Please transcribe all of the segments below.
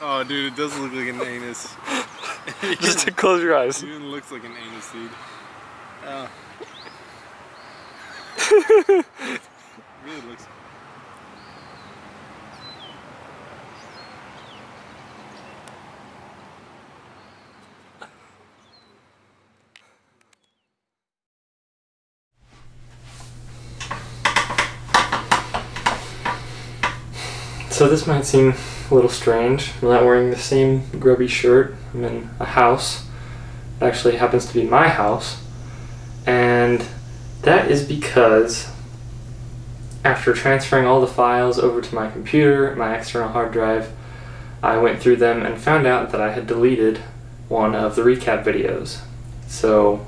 Oh, dude, it does look like an anus. Just to close your eyes. It even looks like an anus, dude. Oh. It really looks. So this might seem a little strange. I'm not wearing the same grubby shirt. I'm in a house. It actually happens to be my house. And that is because after transferring all the files over to my computer, my external hard drive, I went through them and found out that I had deleted one of the recap videos. So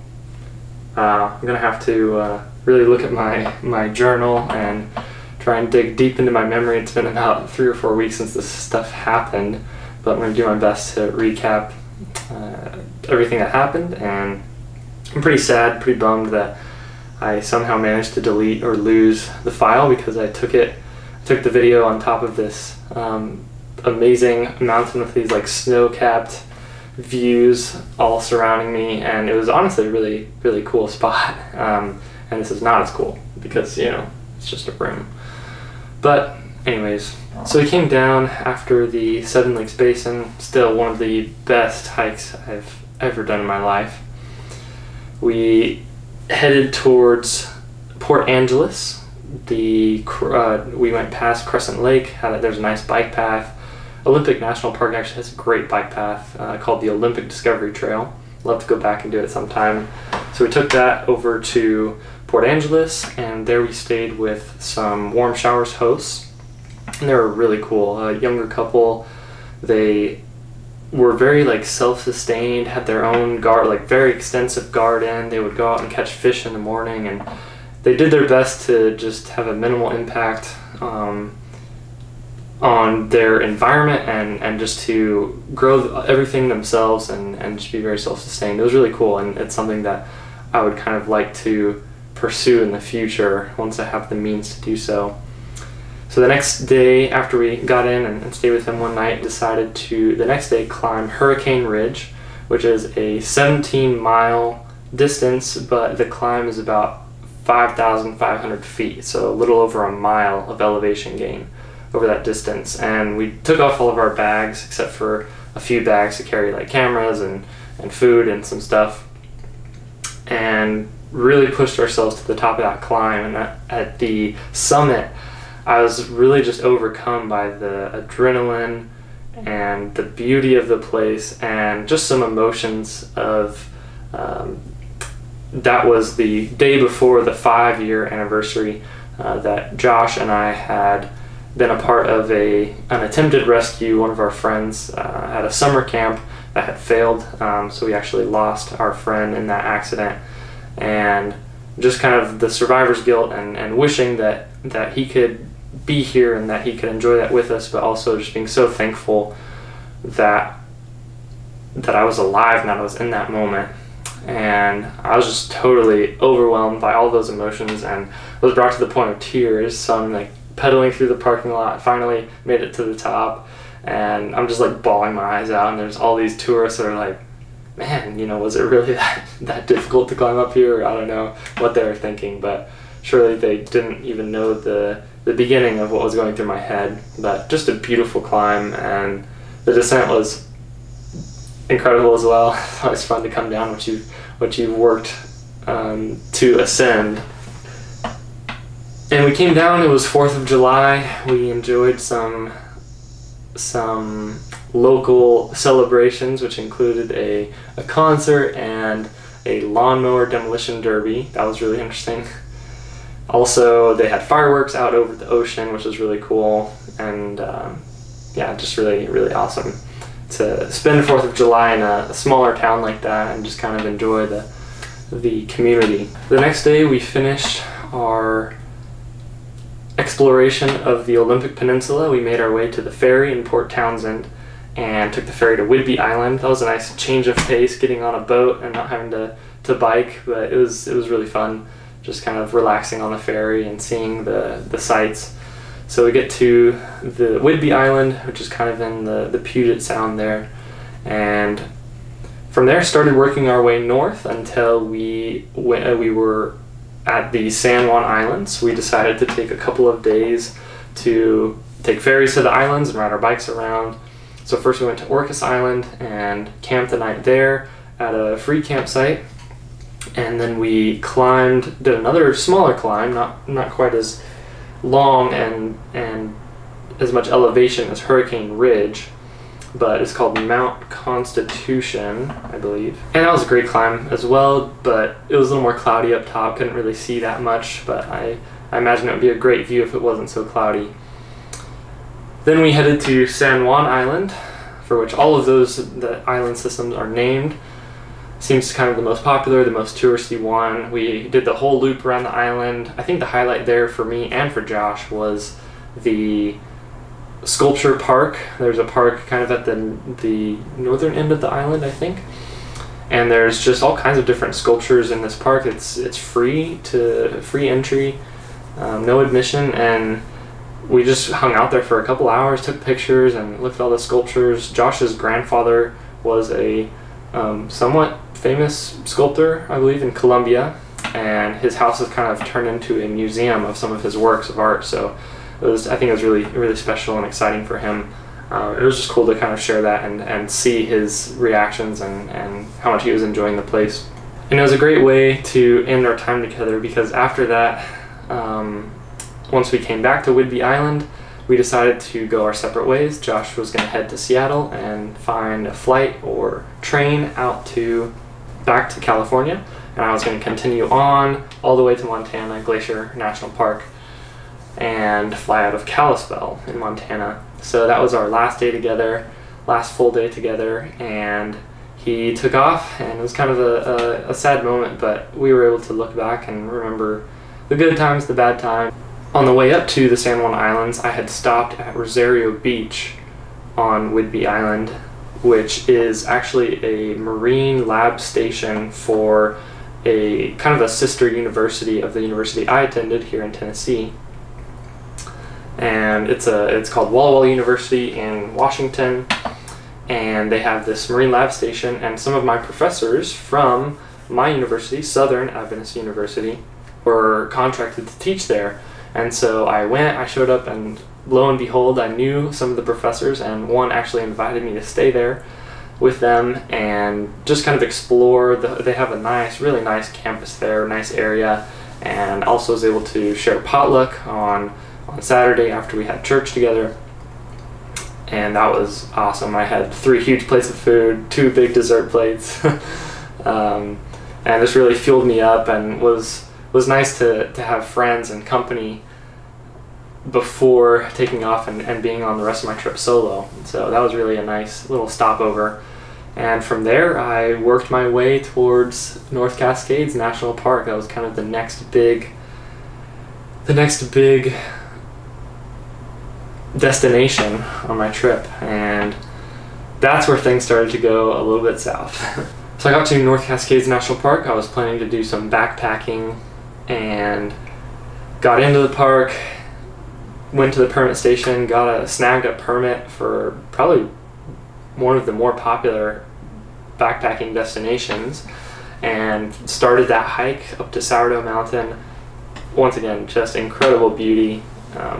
I'm gonna have to really look at my journal and try and dig deep into my memory. It's been about 3 or 4 weeks since this stuff happened, but I'm going to do my best to recap everything that happened, and I'm pretty sad, pretty bummed that I somehow managed to delete or lose the file, because I took the video on top of this amazing mountain with these like snow-capped views all surrounding me, and it was honestly a really, really cool spot. And this is not as cool because, you know, it's just a room. But anyways, so we came down after the Seven Lakes Basin, still one of the best hikes I've ever done in my life. We headed towards Port Angeles. We went past Crescent Lake, there's a nice bike path. Olympic National Park actually has a great bike path called the Olympic Discovery Trail. Love to go back and do it sometime. So we took that over to Port Angeles, and there we stayed with some Warm Showers hosts, and they were really cool. A younger couple. They were very like self-sustained, had their own very extensive garden. They would go out and catch fish in the morning, and they did their best to just have a minimal impact on their environment and just to grow everything themselves and just be very self-sustained. It was really cool, and it's something that I would kind of like to pursue in the future once I have the means to do so. So the next day, after we got in and stayed with him one night, decided to the next day climb Hurricane Ridge, which is a 17-mile distance, but the climb is about 5,500 feet, so a little over a mile of elevation gain over that distance. And we took off all of our bags except for a few bags to carry like cameras and food and some stuff, and really pushed ourselves to the top of that climb. And at the summit, I was really just overcome by the adrenaline and the beauty of the place, and just some emotions of that was the day before the 5-year anniversary that Josh and I had been a part of an attempted rescue. One of our friends at a summer camp that had failed, so we actually lost our friend in that accident. And just kind of the survivor's guilt and wishing that he could be here and that he could enjoy that with us, but also just being so thankful that I was alive and that I was in that moment. And I was just totally overwhelmed by all those emotions and was brought to the point of tears. So I'm like pedaling through the parking lot, finally made it to the top, and I'm just like bawling my eyes out, and there's all these tourists that are like, man, you know, was it really that difficult to climb up here? I don't know what they were thinking, but surely they didn't even know the beginning of what was going through my head. But just a beautiful climb, and the descent was incredible as well. It's always fun to come down what you've worked to ascend. And we came down, it was 4th of July. We enjoyed some local celebrations, which included a concert and a lawnmower demolition derby. That was really interesting. Also, they had fireworks out over the ocean, which was really cool, and yeah, just really, really awesome to spend 4th of July in a smaller town like that and just kind of enjoy the community. The next day we finished our exploration of the Olympic Peninsula. We made our way to the ferry in Port Townsend and took the ferry to Whidbey Island. That was a nice change of pace, getting on a boat and not having to bike, but it was really fun, just kind of relaxing on the ferry and seeing the sights. So we get to the Whidbey Island, which is kind of in the Puget Sound there, and from there started working our way north until we were at the San Juan Islands. We decided to take a couple of days to take ferries to the islands and ride our bikes around. So first we went to Orcas Island and camped the night there at a free campsite, and then we did another smaller climb, not quite as long and as much elevation as Hurricane Ridge, but it's called Mount Constitution, I believe. And that was a great climb as well, but it was a little more cloudy up top, couldn't really see that much, but I imagine it would be a great view if it wasn't so cloudy. Then we headed to San Juan Island, for which all of the island systems are named. Seems kind of the most popular, the most touristy one. We did the whole loop around the island. I think the highlight there for me and for Josh was the sculpture park. There's a park kind of at the northern end of the island, I think. And there's just all kinds of different sculptures in this park. It's free entry, no admission, and we just hung out there for a couple hours, took pictures, and looked at all the sculptures. Josh's grandfather was a somewhat famous sculptor, I believe, in Colombia, and his house is kind of turned into a museum of some of his works of art. So I think it was really, really special and exciting for him. It was just cool to kind of share that and see his reactions and how much he was enjoying the place. And it was a great way to end our time together, because after that, once we came back to Whidbey Island, we decided to go our separate ways. Josh was going to head to Seattle and find a flight or train back to California, and I was going to continue on all the way to Montana, Glacier National Park, and fly out of Kalispell in Montana. So that was our last day together, last full day together, and he took off, and it was kind of a sad moment, but we were able to look back and remember the good times, the bad times. On the way up to the San Juan Islands, I had stopped at Rosario Beach on Whidbey Island, which is actually a marine lab station for a kind of a sister university of the university I attended here in Tennessee. And it's called Walla Walla University in Washington, and they have this marine lab station, and some of my professors from my university, Southern Adventist University, were contracted to teach there. And so I showed up, and lo and behold, I knew some of the professors, and one actually invited me to stay there with them and just kind of explore. They have a really nice campus there, nice area, and also was able to share potluck on Saturday after we had church together. And that was awesome. I had 3 huge plates of food, 2 big dessert plates, and this really fueled me up, and was nice to have friends and company before taking off and being on the rest of my trip solo. So that was really a nice little stopover. And from there, I worked my way towards North Cascades National Park. That was kind of the next big destination on my trip, and that's where things started to go a little bit south. So I got to North Cascades National Park. I was planning to do some backpacking and got into the park, went to the permit station, snagged a permit for probably one of the more popular backpacking destinations, and started that hike up to Sourdough Mountain. Once again, just incredible beauty.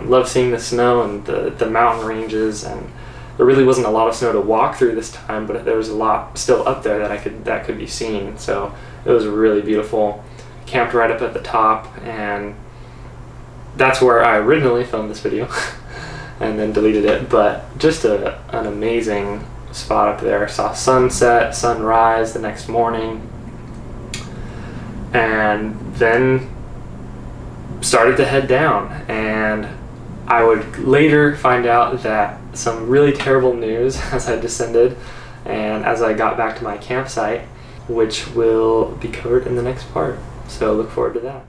Love seeing the snow and the mountain ranges, and there really wasn't a lot of snow to walk through this time, but there was a lot still up there that could be seen. So it was really beautiful. Camped right up at the top, and that's where I originally filmed this video and then deleted it, but just an amazing spot up there. Saw sunset, sunrise the next morning, and then started to head down. And I would later find out that some really terrible news as I descended and as I got back to my campsite, which will be covered in the next part. So look forward to that.